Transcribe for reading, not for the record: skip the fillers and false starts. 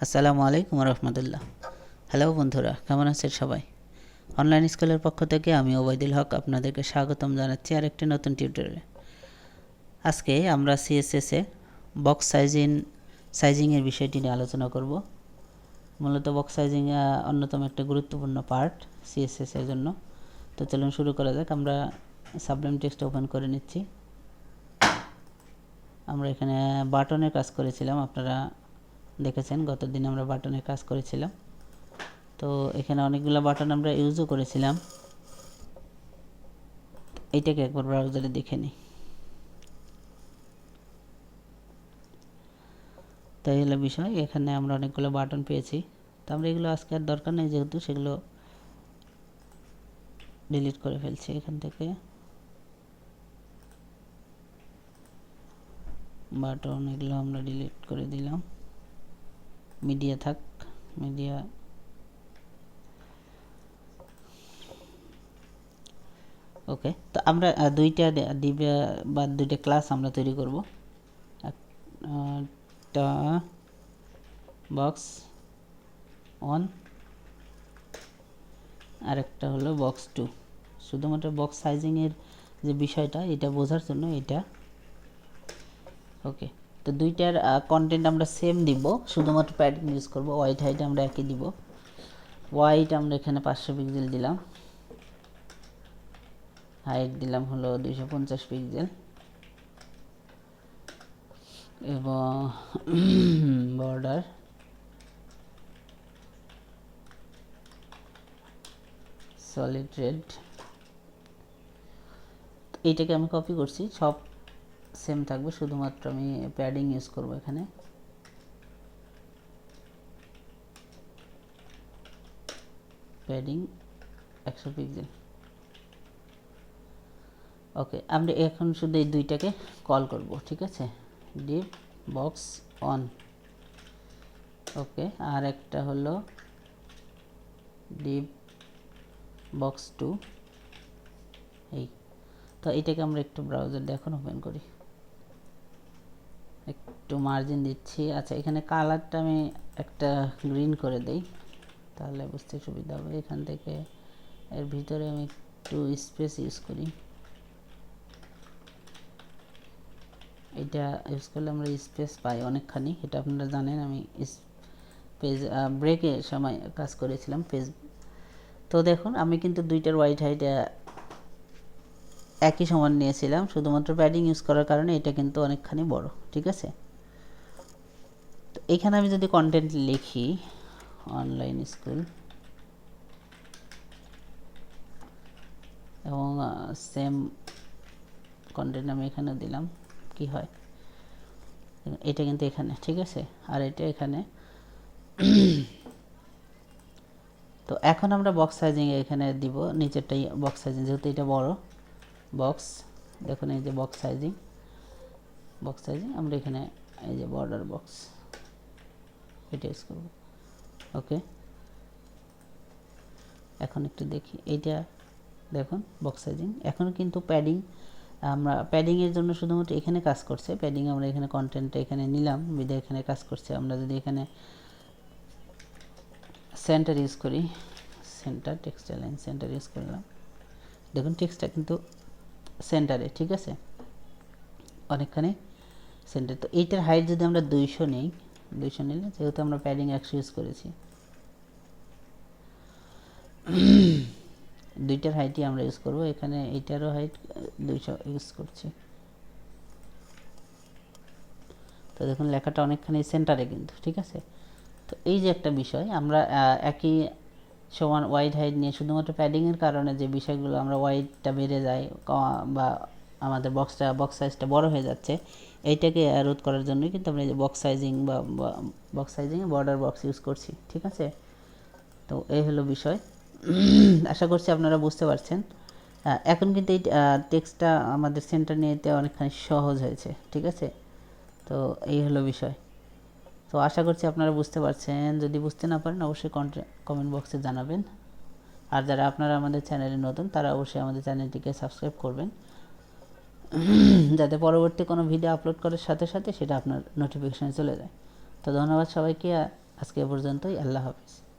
আসসালামু আলাইকুম রহমতুল্লাহ। হ্যালো বন্ধুরা, কেমন আছেন সবাই? অনলাইন স্কুলের পক্ষ থেকে আমি ওবায়দুল হক আপনাদেরকে স্বাগতম জানাচ্ছি আরেকটি নতুন টিউটোরিয়ালে। আজকে আমরা CSS-এ বক্স সাইজিংয়ের বিষয়টি নিয়ে আলোচনা করব। মূলত বক্স সাইজিং অন্যতম একটা গুরুত্বপূর্ণ পার্ট CSS-এর জন্য। তো চলুন শুরু করা যাক। আমরা সাবলাইম টেক্সট ওপেন করে নিচ্ছি। আমরা এখানে বাটনের কাজ করেছিলাম, আপনারা দেখেছেন গতদিন আমরা বাটনের কাজ করেছিলাম। তো এখানে অনেকগুলো বাটন আমরা ইউজও করেছিলাম। এইটাকে একবার ব্রাউজারে দেখে নিই। তাই হলো বিষয়, এখানে আমরা অনেকগুলো বাটন পেয়েছি। তো আমরা এগুলো আজকে আর দরকার নেই, যেহেতু সেগুলো ডিলিট করে ফেলছি এখান থেকে। বাটন এগুলো আমরা ডিলিট করে দিলাম। মিডিয়া থাক, মিডিয়া ওকে। তো আমরা দুইটা বা দুইটা ক্লাস আমরা তৈরি করব। একটা বক্স অন আর একটা হলো বক্স টু। শুধুমাত্র বক্স সাইজিংয়ের যে বিষয়টা এটা বোঝার জন্য এটা ওকে। তো দুইটার কন্টেন্ট আমরা সেম দিব, শুধুমাত্র প্যাডিং ইউজ করব। হোয়াইট হাইট আমরা একই দিব। হোয়াইট আমরা এখানে 500 পিক্সেল দিলাম, হাইট দিলাম হলো 250 পিক্সেল এবং বর্ডার সলিড রেড। এইটাকে আমি কপি করছি, সব সেম থাকবে, শুধুমাত্র আমি প্যাডিং ইউজ করব এখানে। প্যাডিং 100 পিক্সেল ওকে। আমরা এখন শুধু এই দুইটাকে কল করব, ঠিক আছে। ডিভ বক্স অন ওকে, আর একটা হলো ডিভ বক্স টু। এই তো এইটাকে আমরা একটু ব্রাউজার দিয়ে এখন ওপেন করি, একটু মার্জিন দিচ্ছি। আচ্ছা, এখানে কালারটা আমি একটা গ্রিন করে দেই, তাহলে বুঝতে সুবিধা হবে। এখান থেকে এর ভিতরে আমি একটু স্পেস ইউজ করি। এটা ইউজ করলে আমরা স্পেস পাই অনেকখানি, এটা আপনারা জানেন। আমি পেজ ব্রেকের সময় কাজ করেছিলাম পেজ। তো দেখুন, আমি কিন্তু দুইটার হোয়াইট হাইট একই সমান নিয়েছিলাম, শুধুমাত্র প্যাডিং ইউজ করার কারণে এটা কিন্তু অনেকখানি বড়, ঠিক আছে। তো এখানে আমি যদি কন্টেন্ট লিখি অনলাইন স্কুল এবং সেম কন্টেন্ট আমি এখানে দিলাম, কি হয় এটা কিন্তু এখানে, ঠিক আছে, আর এটা এখানে। তো এখন আমরা বক্স সাইজিং এখানে দিব, নিচেরটাই বক্স সাইজিং, যেহেতু এটা বড় বক্স। দেখুন এই যে বক্স সাইজিং আমরা এখানে এই যে বর্ডার বক্স এটা ইউজ করব ওকে। এখন একটু দেখি এইটা, দেখুন বক্স সাইজিং। এখন কিন্তু প্যাডিং, আমরা প্যাডিংয়ের জন্য শুধুমাত্র এখানে কাজ করছে। প্যাডিং আমরা এখানে কন্টেন্টটা এখানে নিলাম, বিদে এখানে কাজ করছে। আমরা যদি এখানে সেন্টার ইউজ করি, centre textile line centre use করলাম, দেখুন টেক্সটটা কিন্তু সেন্টারে, ঠিক আছে, অনেকখানি সেন্টার। তো এইটার হাইট যদি আমরা 200 নিই, 200 নিলে, যেহেতু আমরা প্যাডিং 100 ইউজ করেছি, দুইটার হাইটই আমরা ইউজ করব। এখানে এইটারও হাইট 200 ইউজ করছি। তো দেখুন লেখাটা অনেকখানি সেন্টারে কিন্তু, ঠিক আছে। তো এই যে একটা বিষয়, আমরা একই সমান ওয়াইড হাইট নিয়ে শুধুমাত্র প্যাডিংয়ের কারণে যে বিষয়গুলো আমরা ওয়াইডটা বেড়ে যায় বা আমাদের বক্স সাইজটা বড় হয়ে যাচ্ছে, এইটাকে রোধ করার জন্যই কিন্তু আমরা এই যে বক্স সাইজিং বা বক্স সাইজিংয়ে বর্ডার বক্স ইউজ করছি, ঠিক আছে। তো এই হলো বিষয়, আশা করছি আপনারা বুঝতে পারছেন। এখন কিন্তু এই টেক্সটটা আমাদের সেন্টার নিতে অনেকখানি সহজ হয়েছে, ঠিক আছে। তো এই হলো বিষয়। তো আশা করছি আপনারা বুঝতে পারছেন। যদি বুঝতে না পারেন অবশ্যই কমেন্ট বক্সে জানাবেন। আর যারা আপনারা আমাদের চ্যানেলে নতুন, তারা অবশ্যই আমাদের চ্যানেলটিকে সাবস্ক্রাইব করবেন, যাতে পরবর্তী কোনো ভিডিও আপলোড করার সাথে সাথে সেটা আপনার নোটিফিকেশানে চলে যায়। তো ধন্যবাদ সবাইকে। আজকে এ পর্যন্তই। আল্লাহ হাফিজ।